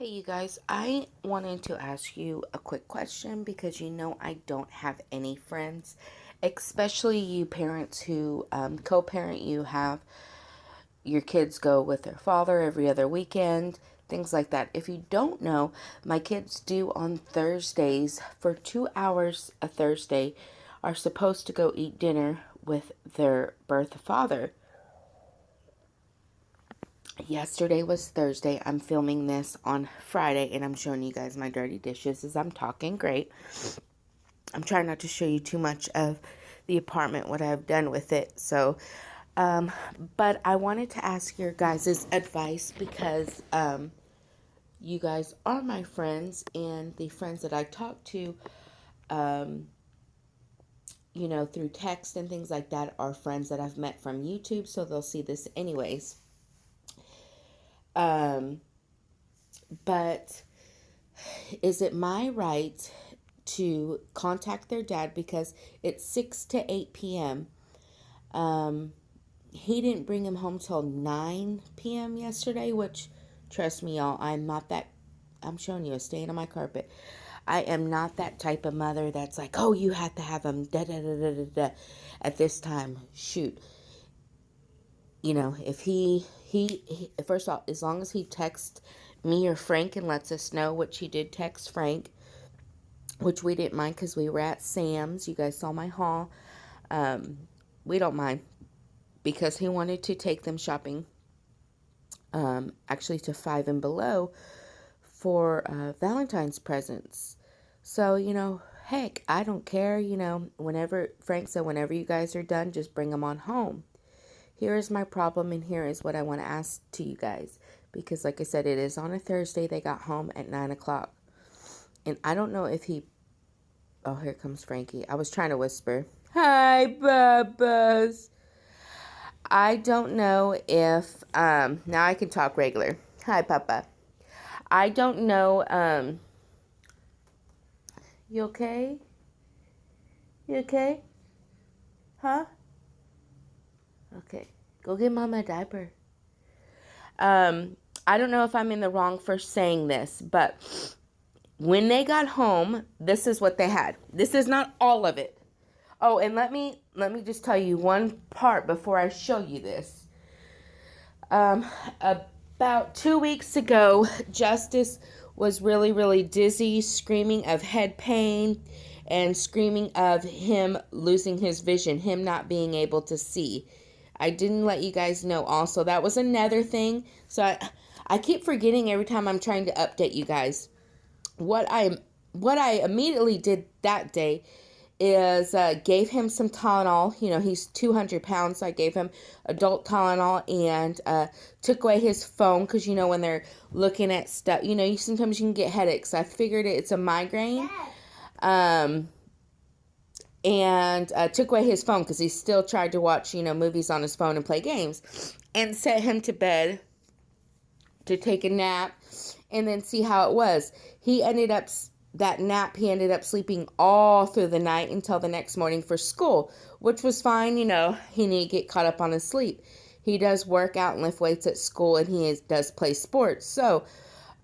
Hey, you guys, I wanted to ask you a quick question because I don't have any friends, especially you parents who co parent, you have your kids go with their father every other weekend, things like that. If you don't know, my kids do on Thursdays for 2 hours a Thursday are supposed to go eat dinner with their birth father. Yesterday was Thursday. I'm filming this on Friday and I'm showing you guys my dirty dishes as I'm talking. Great. I'm trying not to show you too much of the apartment, what I've done with it. Um, but I wanted to ask your guys' advice because you guys are my friends and the friends that I talk to, um, through text and things like that are friends that I've met from YouTube. So they'll see this anyways. Um, but is it my right to contact their dad because it's 6 to 8 p.m.? He didn't bring him home till 9 p.m. yesterday, which, trust me, y'all, I'm showing you a stain on my carpet. I am not that type of mother that's like, oh, you have to have him da da da da da da at this time. Shoot. If he first of all, as long as he texts me or Frank and lets us know, which he did text Frank, which we didn't mind because we were at Sam's. You guys saw my haul. We don't mind because he wanted to take them shopping, actually to Five and Below for Valentine's presents. So, heck, I don't care. Whenever Frank said, whenever you guys are done, just bring them on home. Here is my problem, and here is what I want to ask to you guys. Because, like I said, it is on a Thursday. They got home at 9 o'clock. And I don't know if he... Oh, here comes Frankie. I was trying to whisper. Hi, Bubba's. I don't know if... now I can talk regular. Hi, Papa. I don't know... You okay? You okay? Huh? Okay. Go get Mama a diaper. I don't know if I'm in the wrong for saying this, but when they got home, this is what they had. This is not all of it. Oh, and let me just tell you one part before I show you this. About 2 weeks ago, Justice was really, really dizzy, screaming of head pain and screaming of him losing his vision, him not being able to see. I didn't let you guys know also. That was another thing. So I keep forgetting every time I'm trying to update you guys. What I immediately did that day is gave him some Tylenol. He's 200 pounds, so I gave him adult Tylenol and took away his phone because, when they're looking at stuff, sometimes you can get headaches. I figured it's a migraine. And took away his phone because he still tried to watch, movies on his phone and play games. And set him to bed to take a nap and then see how it was. He ended up sleeping all through the night until the next morning for school, which was fine. He needed to get caught up on his sleep. He does work out and lift weights at school, and he does play sports. So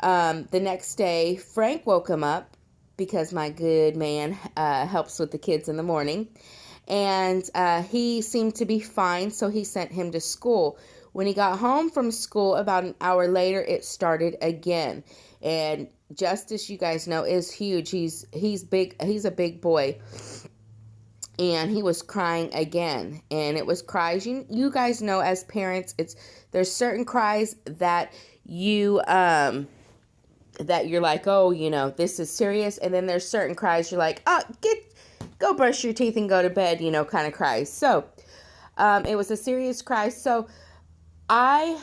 the next day, Frank woke him up because my good man helps with the kids in the morning. And he seemed to be fine, so he sent him to school. When he got home from school, about an hour later, it started again. And Justice, you guys know, is huge. He's big. He's a big boy. And he was crying again. And it was cries. You guys know, as parents, there's certain cries that that you're like, oh, this is serious. And then there's certain cries you're like, oh, go brush your teeth and go to bed, kind of cries. So it was a serious cry. So I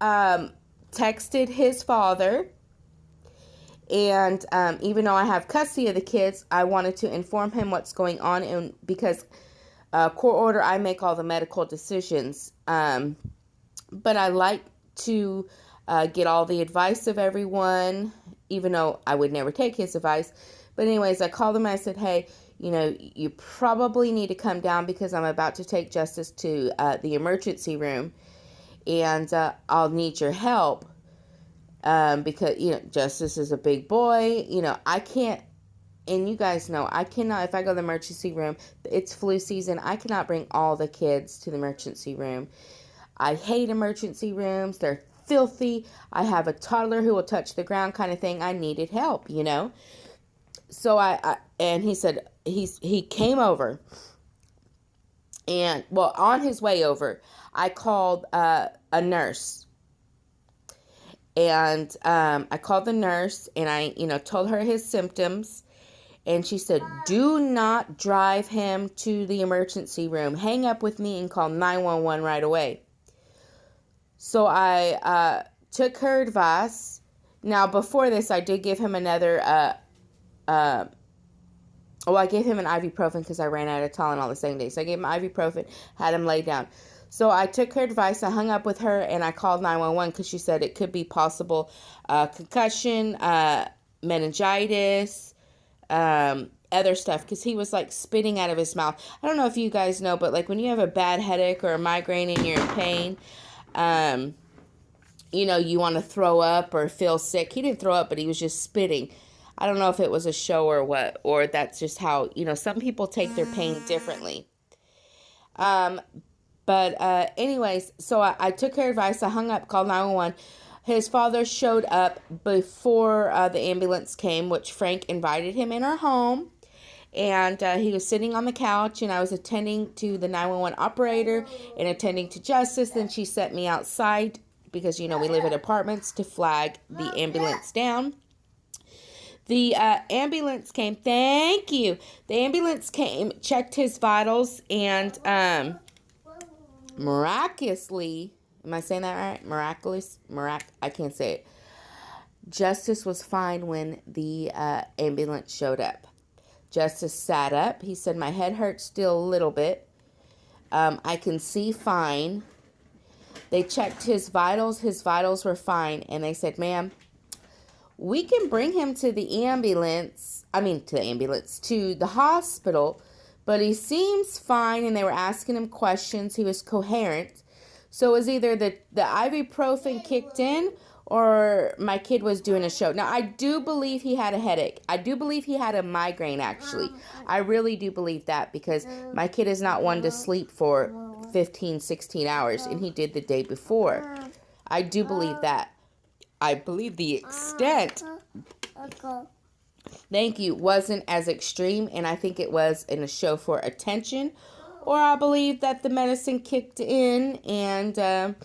texted his father. And even though I have custody of the kids, I wanted to inform him what's going on. And because court order, I make all the medical decisions. But I like to get all the advice of everyone, even though I would never take his advice. But anyways, I called him and I said, hey, you probably need to come down because I'm about to take Justice to the emergency room. And I'll need your help. because, Justice is a big boy. I can't, and you guys know, I cannot, if I go to the emergency room, it's flu season, I cannot bring all the kids to the emergency room. I hate emergency rooms. They're filthy. I have a toddler who will touch the ground kind of thing. I needed help, So and he said, he came over, and, well, on his way over, I called a nurse. And I called the nurse, and I, told her his symptoms. And she said, do not drive him to the emergency room. Hang up with me and call 911 right away. So I took her advice. Now, before this, I did give him another, I gave him an ibuprofen because I ran out of Tylenol the same day. So I gave him ibuprofen, had him lay down. So I took her advice. I hung up with her, and I called 911 because she said it could be possible concussion, meningitis, other stuff, because he was like spitting out of his mouth. I don't know if you guys know, but like when you have a bad headache or a migraine and you're in pain, you want to throw up or feel sick. He didn't throw up, but he was just spitting. I don't know if it was a show or what, or that's just how, some people take their pain differently. But anyways, so I took her advice. I hung up, called 911. His father showed up before the ambulance came, which Frank invited him in our home. And he was sitting on the couch, and I was attending to the 911 operator and attending to Justice. Then she sent me outside because, we live in apartments, to flag the ambulance down. The ambulance came. Thank you. The ambulance came, checked his vitals, and miraculously, am I saying that right? I can't say it. Justice was fine when the ambulance showed up. Justice sat up. He said, my head hurts still a little bit. I can see fine. They checked his vitals. His vitals were fine. And they said, ma'am, we can bring him to the hospital, but he seems fine. And they were asking him questions. He was coherent. So it was either the ibuprofen kicked in, or my kid was doing a show. Now, I do believe he had a headache. I do believe he had a migraine, actually. I really do believe that, because my kid is not one to sleep for 15, 16 hours, and he did the day before. I do believe that. I believe the extent, thank you, wasn't as extreme, and I think it was in a show for attention. Or I believe that the medicine kicked in, and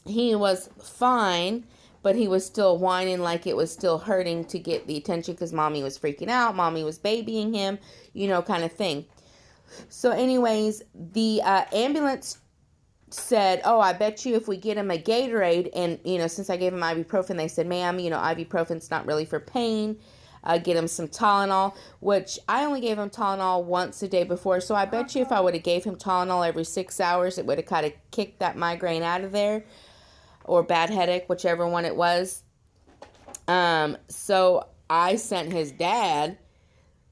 he was fine, but he was still whining like it was still hurting to get the attention because mommy was freaking out. Mommy was babying him, kind of thing. So anyways, the ambulance said, oh, I bet you if we get him a Gatorade, and, since I gave him ibuprofen, they said, ma'am, ibuprofen's not really for pain. Get him some Tylenol, which I only gave him Tylenol once a day before. So I bet you if I would have gave him Tylenol every 6 hours, it would have kind of kicked that migraine out of there, or bad headache, whichever one it was. So I sent his dad.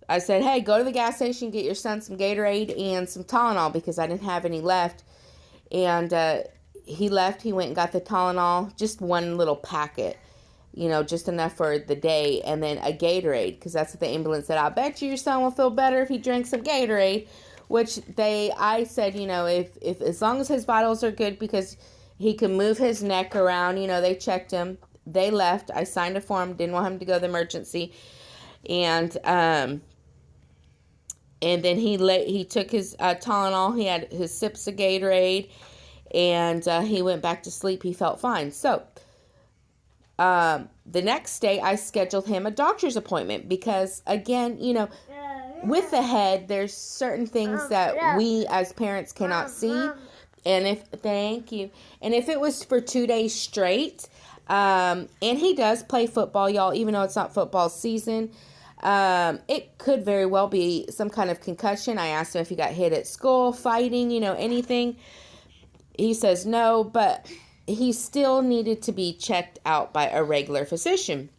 I said, hey, go to the gas station, get your son some Gatorade and some Tylenol, because I didn't have any left. And he left. He went and got the Tylenol, just one little packet. Just enough for the day, and then a Gatorade, because that's what the ambulance said. I bet you your son will feel better if he drinks some Gatorade, which I said, if as long as his vitals are good, because he can move his neck around, they checked him, they left, I signed a form, didn't want him to go to the emergency, and then he took his Tylenol, he had his sips of Gatorade, and he went back to sleep. He felt fine. So the next day, I scheduled him a doctor's appointment because, again, with the head, there's certain things that we as parents cannot see. And thank you. And if it was for 2 days straight, and he does play football, y'all, even though it's not football season, it could very well be some kind of concussion. I asked him if he got hit at school, fighting, anything. He says no, but he still needed to be checked out by a regular physician.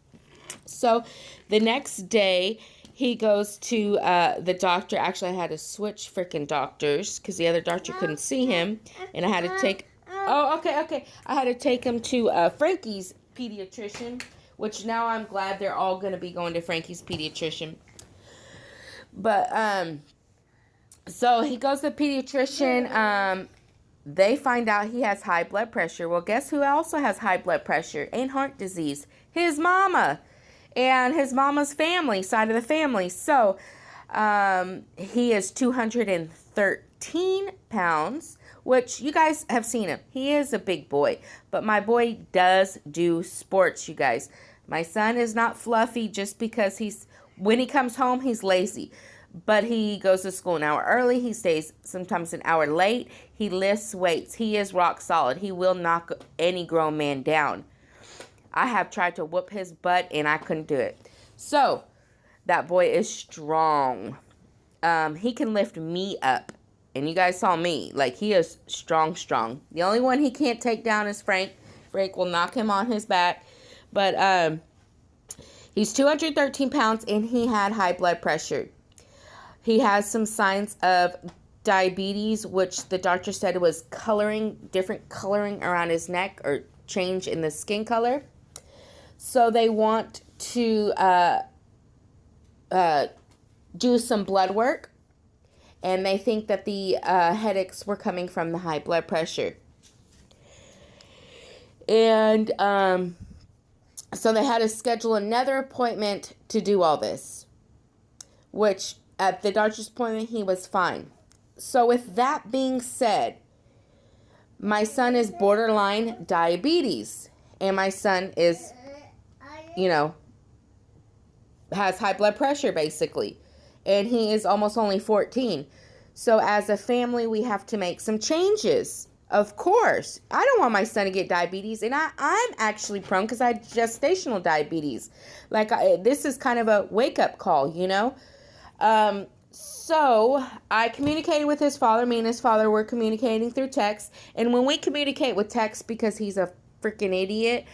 So the next day, he goes to the doctor. Actually, I had to switch freaking doctors because the other doctor couldn't see him. And I had to take... Oh, okay. I had to take him to Frankie's pediatrician, which now I'm glad they're all going to be going to Frankie's pediatrician. But, so he goes to the pediatrician. They find out he has high blood pressure. Well, guess who also has high blood pressure and heart disease? His mama and his mama's family, side of the family. So, he is 213 pounds, which you guys have seen him. He is a big boy, but my boy does do sports, you guys. My son is not fluffy just because when he comes home, he's lazy. But he goes to school an hour early. He stays sometimes an hour late. He lifts weights. He is rock solid. He will knock any grown man down. I have tried to whoop his butt, and I couldn't do it. So, that boy is strong. He can lift me up. And you guys saw me. Like, he is strong. The only one he can't take down is Frank. Frank will knock him on his back. But, he's 213 pounds, and he had high blood pressure. He has some signs of diabetes, which the doctor said was different coloring around his neck or change in the skin color. So they want to do some blood work, and they think that the headaches were coming from the high blood pressure. And so they had to schedule another appointment to do all this, which at the doctor's appointment, he was fine. So with that being said, my son is borderline diabetes. And my son is, has high blood pressure, basically. And he is almost only 14. So as a family, we have to make some changes. Of course. I don't want my son to get diabetes. And I'm actually prone because I have gestational diabetes. This is kind of a wake-up call, So I communicated with his father. Me and his father were communicating through text. And when we communicate with text, because he's a freaking idiot,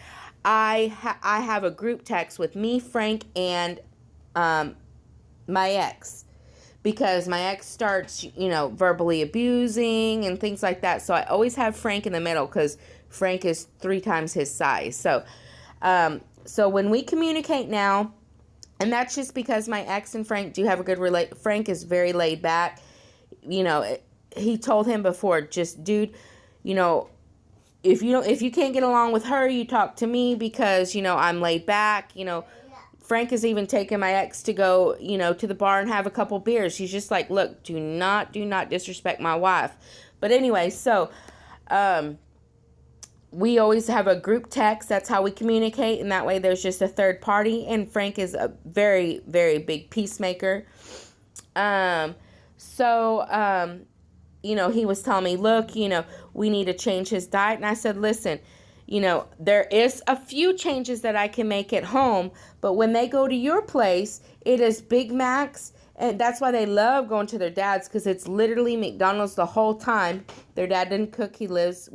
I have a group text with me, Frank, and my ex. Because my ex starts, verbally abusing and things like that. So I always have Frank in the middle because Frank is 3 times his size. So when we communicate now, and that's just because my ex and Frank do have a good relate. Frank is very laid back. He told him before, just dude, if you can't get along with her, you talk to me because, I'm laid back. Frank has even taken my ex to go, to the bar and have a couple beers. He's just like, look, do not disrespect my wife. But anyway, so we always have a group text. That's how we communicate. And that way there's just a third party. And Frank is a very, very big peacemaker. He was telling me, look, we need to change his diet. And I said, listen, there is a few changes that I can make at home. But when they go to your place, it is Big Macs. And that's why they love going to their dad's, because it's literally McDonald's the whole time. Their dad didn't cook. He lives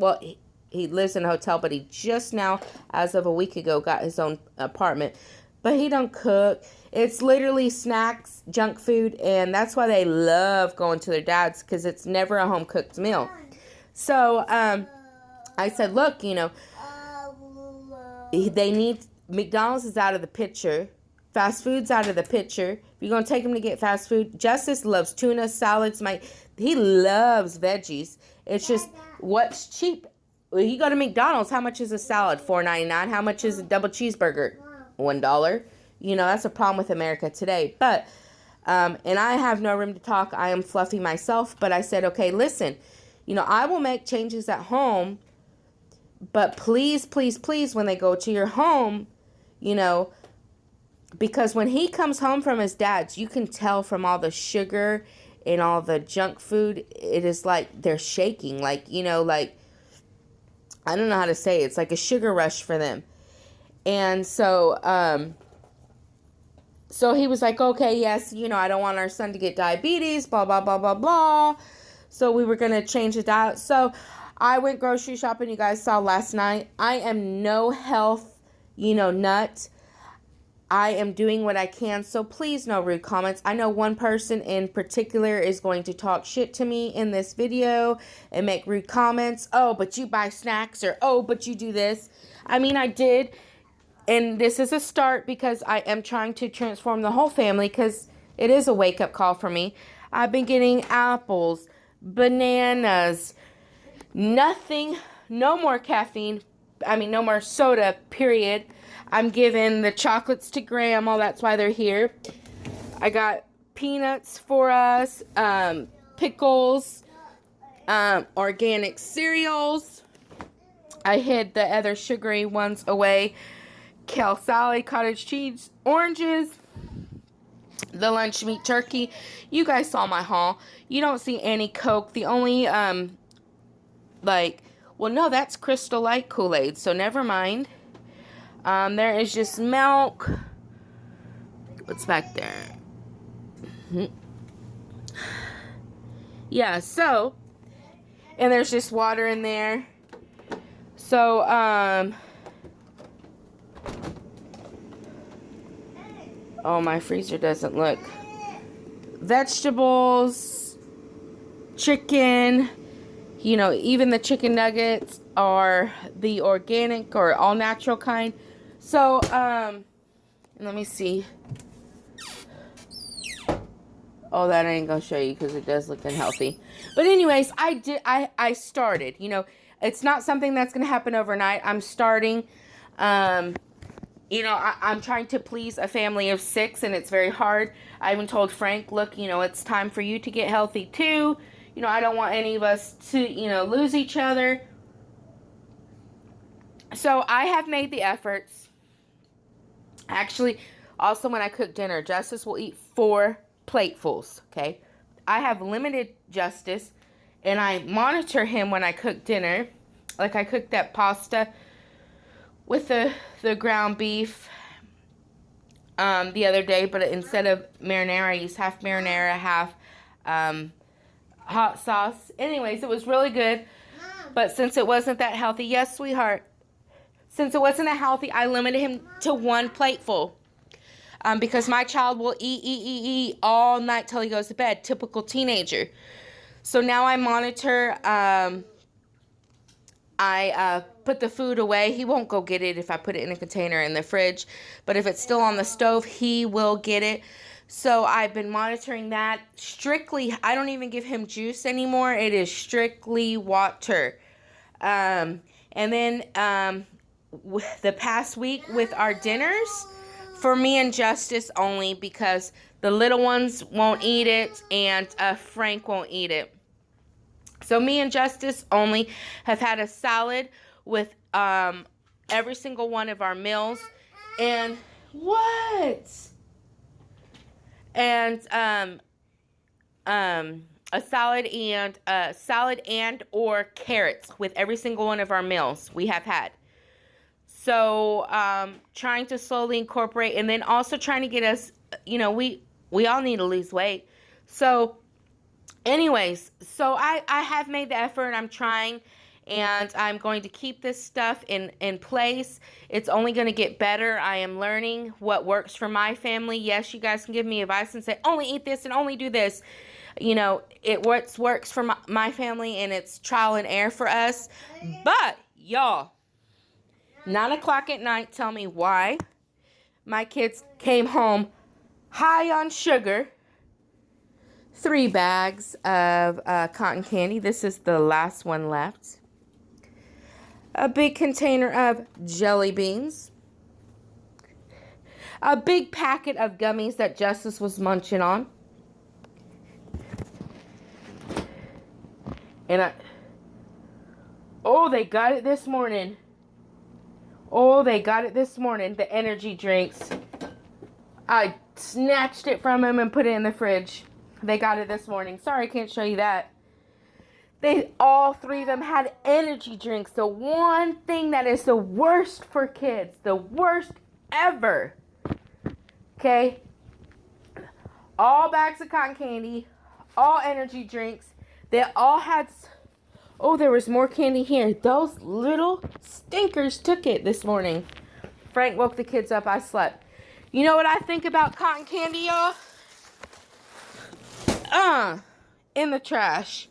in a hotel, but he just now, as of a week ago, got his own apartment. But he don't cook. It's literally snacks, junk food, and that's why they love going to their dad's, because it's never a home-cooked meal. So I said, look, McDonald's is out of the picture. Fast food's out of the picture. If you're going to take him to get fast food, Justice loves tuna, salads. He loves veggies. It's just what's cheap. When you go to McDonald's, how much is a salad? $4.99. How much is a double cheeseburger? $1. That's a problem with America today. But, and I have no room to talk. I am fluffy myself. But I said, okay, listen, I will make changes at home. But please, please, please, when they go to your home, because when he comes home from his dad's, you can tell from all the sugar and all the junk food, it is like they're shaking. I don't know how to say it. It's like a sugar rush for them. And so he was like, okay, yes, I don't want our son to get diabetes, blah, blah, blah, blah, blah. So we were going to change the diet. So I went grocery shopping, you guys saw last night. I am no health, nut. I am doing what I can, so please no rude comments. I know one person in particular is going to talk shit to me in this video and make rude comments. Oh, but you buy snacks, or oh, but you do this. I mean, I did. And this is a start because I am trying to transform the whole family because it is a wake-up call for me. I've been getting apples, bananas, nothing, no more caffeine. I mean, no more soda, period. I'm giving the chocolates to Grandma. That's why they're here. I got peanuts for us, pickles, organic cereals. I hid the other sugary ones away. Kale salad, cottage cheese, oranges, the lunch meat turkey. You guys saw my haul. You don't see any Coke. The only, well, no, that's Crystal Light Kool-Aid, so never mind. There is just milk. What's back there? Yeah, so, and there's just water in there. So, oh, my freezer doesn't look. Vegetables, chicken, you know, even the chicken nuggets are the organic or all natural kind. So, let me see. Oh, that I ain't gonna show you because it does look unhealthy. But anyways, I started, you know, it's not something that's gonna happen overnight. I'm starting, you know, I'm trying to please a family of 6, and it's very hard. I even told Frank, look, you know, it's time for you to get healthy too. You know, I don't want any of us to, you know, lose each other. So I have made the efforts. Actually, also when I cook dinner, Justice will eat 4 platefuls, okay? I have limited Justice, and I monitor him when I cook dinner. Like I cooked that pasta with the ground beef the other day, but instead of marinara, I used half marinara, half hot sauce. Anyways, it was really good. But since it wasn't that healthy, yes, sweetheart. Since it wasn't that healthy, I limited him to 1 plateful. Because my child will eat all night till he goes to bed. Typical teenager. So now I monitor. I put the food away. He won't go get it if I put it in a container in the fridge. But if it's still on the stove, he will get it. So I've been monitoring that strictly. I don't even give him juice anymore. It is strictly water. And then the past week with our dinners, for me and Justice only, because the little ones won't eat it and Frank won't eat it. So me and Justice only have had a salad with every single one of our meals. And what? And a salad and or carrots with every single one of our meals we have had. So trying to slowly incorporate, and then also trying to get us, you know, we all need to lose weight. So anyways, so I have made the effort. I'm trying, and I'm going to keep this stuff in place. It's only going to get better. I am learning what works for my family. Yes, you guys can give me advice and say, only eat this and only do this. You know, it works for my family, and it's trial and error for us. But, y'all, 9 o'clock at night, tell me why my kids came home high on sugar. 3 bags of cotton candy. This is the last one left. A big container of jelly beans. A big packet of gummies that Justice was munching on. And they got it this morning. The energy drinks. I snatched it from him and put it in the fridge. They got it this morning. Sorry, I can't show you that. All 3 of them had energy drinks. The one thing that is the worst for kids. The worst ever. Okay? All bags of cotton candy. All energy drinks. They all had... Oh, there was more candy here. Those little stinkers took it this morning. Frank woke the kids up. I slept. You know what I think about cotton candy, y'all? In the trash.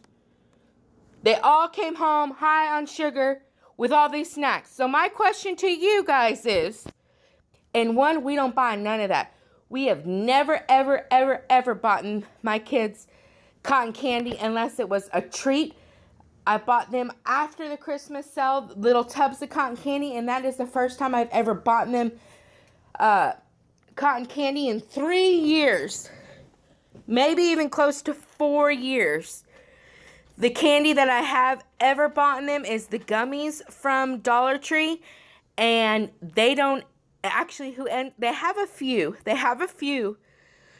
They all came home high on sugar with all these snacks. So my question to you guys is, And one, we don't buy none of that. We have never, ever, ever, ever bought my kids cotton candy unless it was a treat. I bought them after the Christmas sale, little tubs of cotton candy, and that is the first time I've ever bought them cotton candy in 3 years. Maybe even close to 4 years. The candy that I have ever bought them is the gummies from Dollar Tree, and they don't actually they have a few.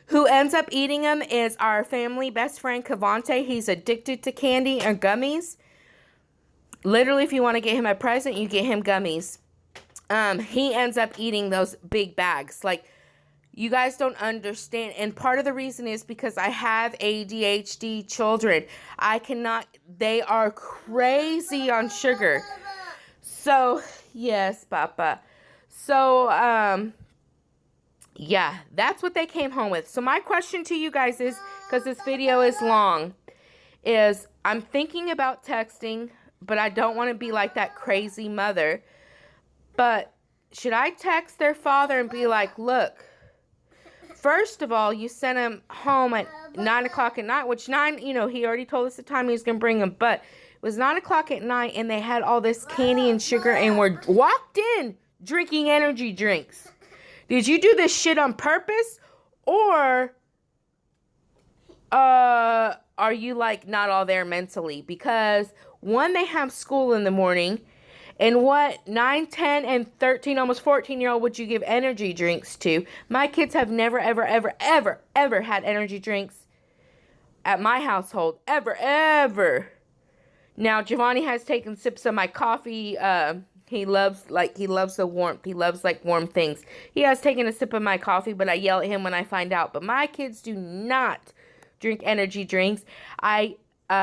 Who ends up eating them is our family best friend, Cavante. He's addicted to candy and gummies. Literally, if you want to get him a present, you get him gummies. He ends up eating those big bags. Like, you guys don't understand. And part of the reason is because I have ADHD children. They are crazy on sugar. So, yes, Papa. So, yeah, that's what they came home with. So my question to you guys is, because this video is long, is I'm thinking about texting, but I don't want to be like that crazy mother. But should I text their father and be like, look, first of all, you sent him home at 9 o'clock at night, which 9, he already told us the time he was going to bring him, but it was 9 o'clock at night and they had all this candy and sugar and were walked in drinking energy drinks. Did you do this shit on purpose? Or are you like not all there mentally? Because one, they have school in the morning. And what 9, 10, and 13, almost 14-year-old would you give energy drinks to? My kids have never, ever, ever, ever, ever had energy drinks at my household. Ever, ever. Now, Giovanni has taken sips of my coffee. He loves the warmth. He loves, warm things. He has taken a sip of my coffee, but I yell at him when I find out. But my kids do not drink energy drinks. I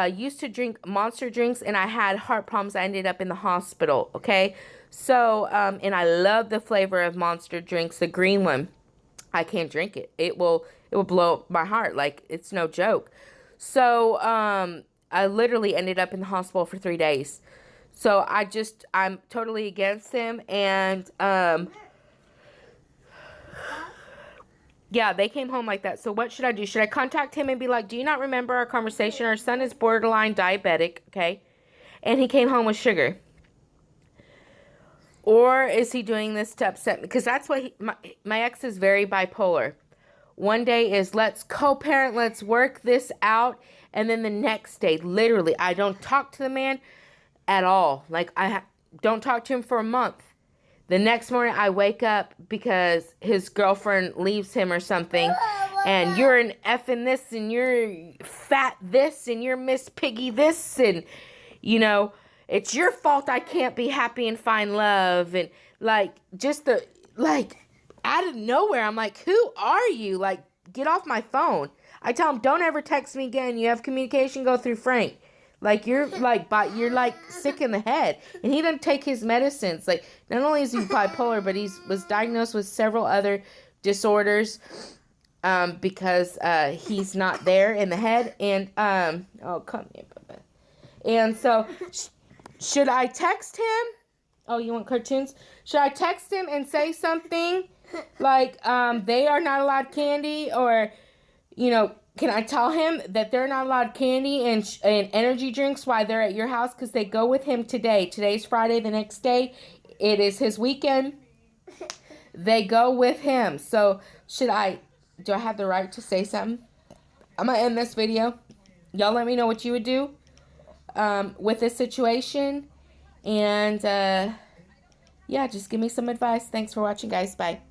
used to drink Monster drinks, and I had heart problems. I ended up in the hospital, okay? So, and I love the flavor of Monster drinks, the green one. I can't drink it. It will blow up my heart. It's no joke. So, I literally ended up in the hospital for 3 days. So I'm totally against him, and yeah, they came home like that. So what should I do? Should I contact him and be like, do you not remember our conversation? Our son is borderline diabetic, okay? And he came home with sugar. Or is he doing this to upset me? Because that's what my ex is very bipolar. One day is let's co-parent, let's work this out, and then the next day, literally, I don't talk to the man at all. I don't talk to him for a month. The next morning I wake up because his girlfriend leaves him or something, and you're an effing this, and you're fat this, and you're Miss Piggy this, and it's your fault I can't be happy and find love, and out of nowhere I'm like, who are you? Get off my phone. I tell him, don't ever text me again. You have communication, go through Frank. You're sick in the head. And he doesn't take his medicines. Not only is he bipolar, but he was diagnosed with several other disorders because he's not there in the head. And, oh, come here, Bubba. And so, should I text him? Oh, you want cartoons? Should I text him and say something they are not allowed candy? Or, can I tell him that they're not allowed candy and energy drinks while they're at your house? Because they go with him today. Today's Friday. The next day, it is his weekend. They go with him. So, do I have the right to say something? I'm going to end this video. Y'all let me know what you would do with this situation. And, yeah, just give me some advice. Thanks for watching, guys. Bye.